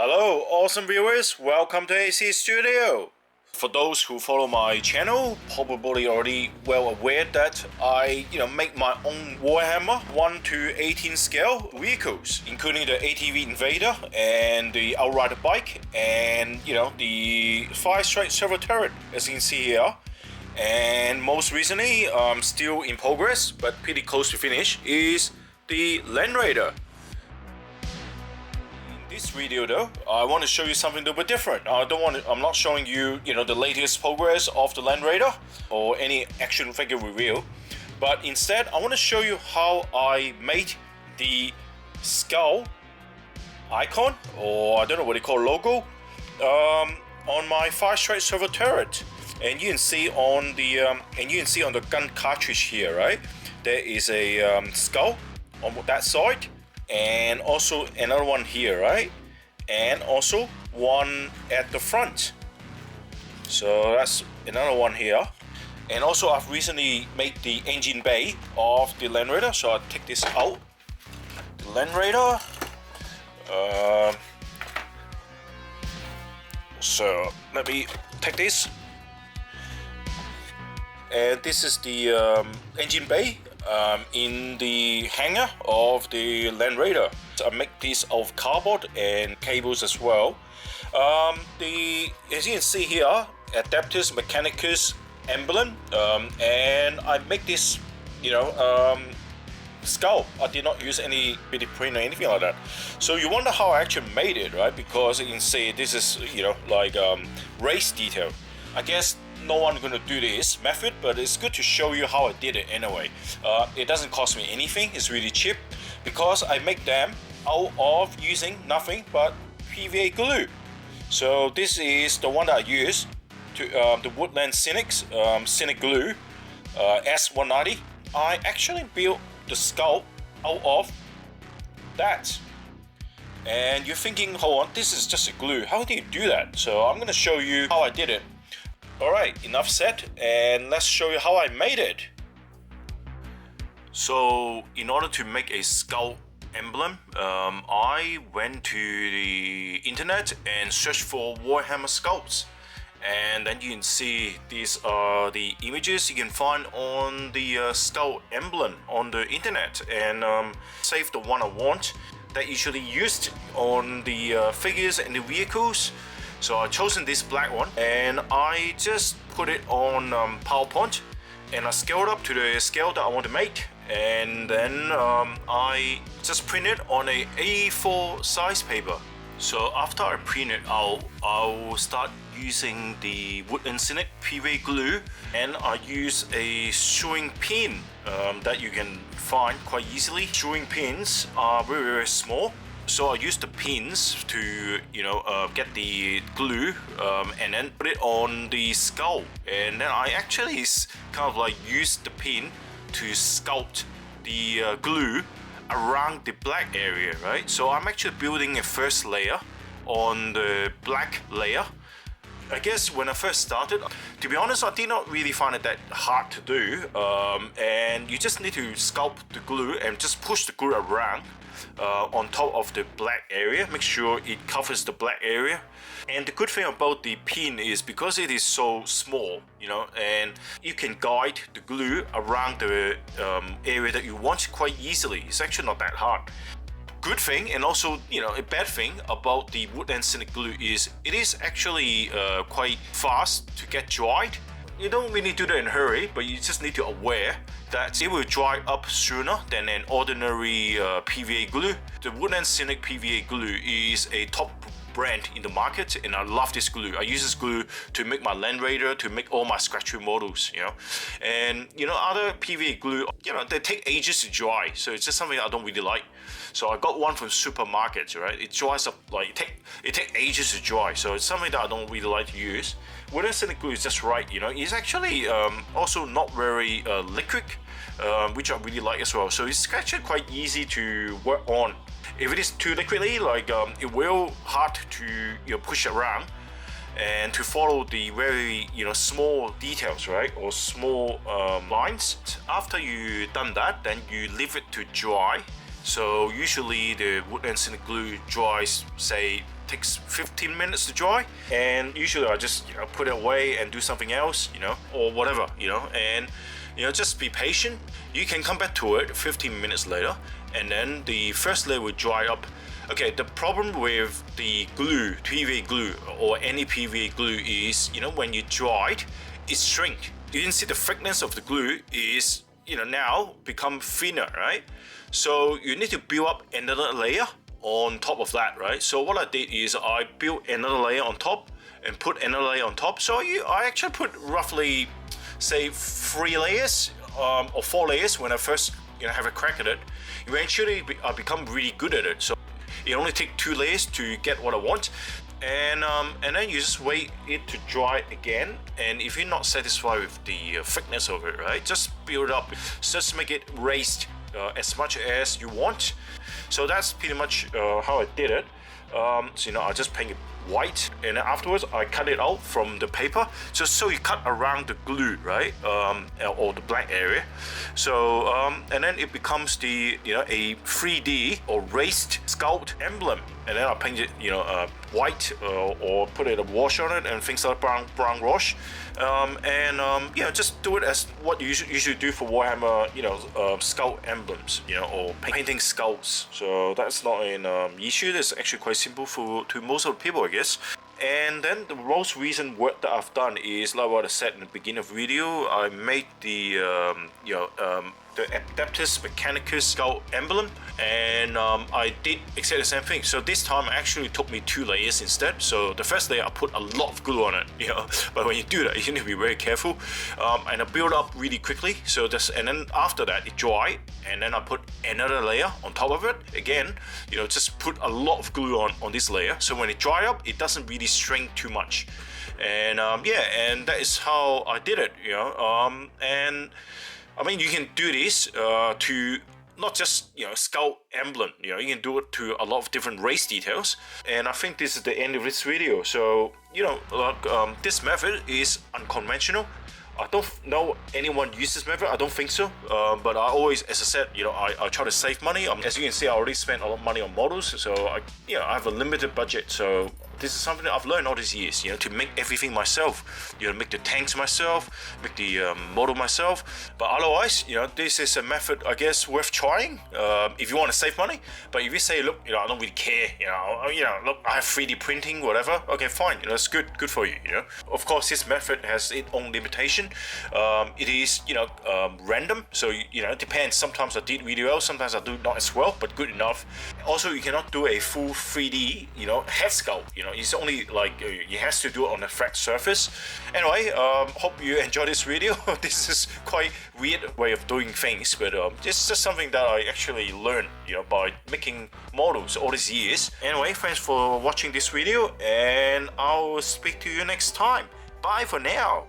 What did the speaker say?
Hello, awesome viewers. Welcome to AC Studio. For those who follow my channel, probably already well aware that I, make my own Warhammer 1/18 scale vehicles, including the ATV Invader and the Outrider bike, and the 𝗪𝗁𝗪𝗏 turret, as you can see here. And most recently, still in progress but pretty close to finish, is the Land Raider. This video though, I want to show you something a little bit different. I'm not showing you, the latest progress of the Land Raider or any action figure review, but instead I want to show you how I made the skull icon, or I don't know what they call logo, on my 𝗪𝗁𝗪𝗏 turret. And you can see on the gun cartridge here, right? There is a skull on that side, and also another one here, right? And also one at the front. So that's another one here. And also I've recently made the engine bay of the Land Raider, so I'll take this out. The Land Raider. So let me take this. And this is the engine bay in the hangar of the Land Raider. So I make this of cardboard and cables as well. As you can see here, Adeptus Mechanicus emblem, and I make this, skull. I did not use any 3D print or anything like that. So you wonder how I actually made it, right? Because you can see this is, like race detail. I guess no one's gonna do this method, but it's good to show you how I did it anyway. It doesn't cost me anything. It's really cheap because I make them out of using nothing but PVA glue. So this is the one that I use to the Woodland Cynics Cynic glue S190. I actually built the skull out of that. And you're thinking, hold on, this is just a glue. How do you do that? So I'm gonna show you how I did it. Alright, enough said, and let's show you how I made it. So in order to make a skull emblem, I went to the internet and searched for Warhammer skulls. And then you can see these are the images you can find on the skull emblem on the internet, and save the one I want that usually used on the figures and the vehicles. So I've chosen this black one, and I just put it on PowerPoint, and I scaled up to the scale that I want to make, and then I just print it on a A4 size paper. So after I print it out, I'll start using the Woodland Cynic PVA glue, and I use a shoeing pin that you can find quite easily. Shoeing pins are very, very small. So I use the pins to, get the glue and then put it on the skull. And then I actually kind of like use the pin to sculpt the glue around the black area, right? So I'm actually building a first layer on the black layer. I guess when I first started, to be honest, I did not really find it that hard to do. And you just need to sculpt the glue and just push the glue around on top of the black area. Make sure it covers the black area. And the good thing about the pin is because it is so small, and you can guide the glue around the area that you want quite easily. It's actually not that hard. Good thing, and also a bad thing about the Woodland Cynic glue is it is actually quite fast to get dried. You don't really do that in a hurry, but you just need to be aware that it will dry up sooner than an ordinary PVA glue. The Woodland Cynic PVA glue is a top brand in the market, and I love this glue. I use this glue to make my Land Raider, to make all my scratch models, And other PVA glue, they take ages to dry, so it's just something I don't really like. So I got one from supermarkets, right? It dries up like it take ages to dry, so it's something that I don't really like to use. Woodland Cynic glue is just right, It's actually also not very liquid, which I really like as well. So it's actually quite easy to work on. If it is too liquidy, it will hard to push around and to follow the very small details, right, or small lines. After you done that, then you leave it to dry, So usually the wood and cylinder glue dries, say, takes 15 minutes to dry, and usually I just put it away and do something else, or whatever, and just be patient. You can come back to it 15 minutes later, and then the first layer will dry up. Okay, the problem with the glue, PVA glue or any PVA glue is, when you dry it shrinks. You can see the thickness of the glue is, now become thinner, right? So you need to build up another layer on top of that, right? So what I did is I built another layer on top and put another layer on top. So I actually put roughly, say, 3 layers or 4 layers when I first have a crack at it. Eventually I become really good at it. So it only takes 2 layers to get what I want, and then you just wait it to dry again. And if you're not satisfied with the thickness of it, right, just build it up, just make it raised as much as you want. So that's pretty much how I did it. So I just paint it white, and then afterwards I cut it out from the paper, just so you cut around the glue, right, or the black area. So and then it becomes the a 3D or raised sculpt emblem, and then I paint it white or put a wash on it and things like brown wash, and just do it as what you usually do for Warhammer skull emblems, or painting skulls. So that's not an issue. That's actually quite simple to most of the people, I guess. And then the most recent work that I've done is, like what I said in the beginning of the video, I made the the Adeptus Mechanicus skull emblem, and I did exactly the same thing. So this time it actually took me 2 layers instead. So the first layer I put a lot of glue on it, but when you do that you need to be very careful, and I build up really quickly. So and then after that it dried, and then I put another layer on top of it again, just put a lot of glue on this layer, so when it dry up it doesn't really shrink too much. And and that is how I did it, and I mean, you can do this to not just skull emblem. You can do it to a lot of different race details. And I think this is the end of this video. So this method is unconventional. I don't know anyone uses this method. I don't think so. But I always, as I said, I try to save money. As you can see, I already spent a lot of money on models. So I have a limited budget. So this is something that I've learned all these years, to make everything myself, make the tanks myself, make the model myself. But otherwise, this is a method, I guess, worth trying if you want to save money. But if you say, look, I don't really care, look, I have 3D printing, whatever. Okay, fine, it's good for you, Of course, this method has its own limitation. It is, random, so it depends. Sometimes I did really well, sometimes I do not as well, but good enough. Also, you cannot do a full 3D, head sculpt. It's only like you have to do it on a flat surface. Anyway, hope you enjoyed this video. This is quite weird way of doing things, but it's just something that I actually learned, by making models all these years. Anyway, thanks for watching this video, and I'll speak to you next time. Bye for now.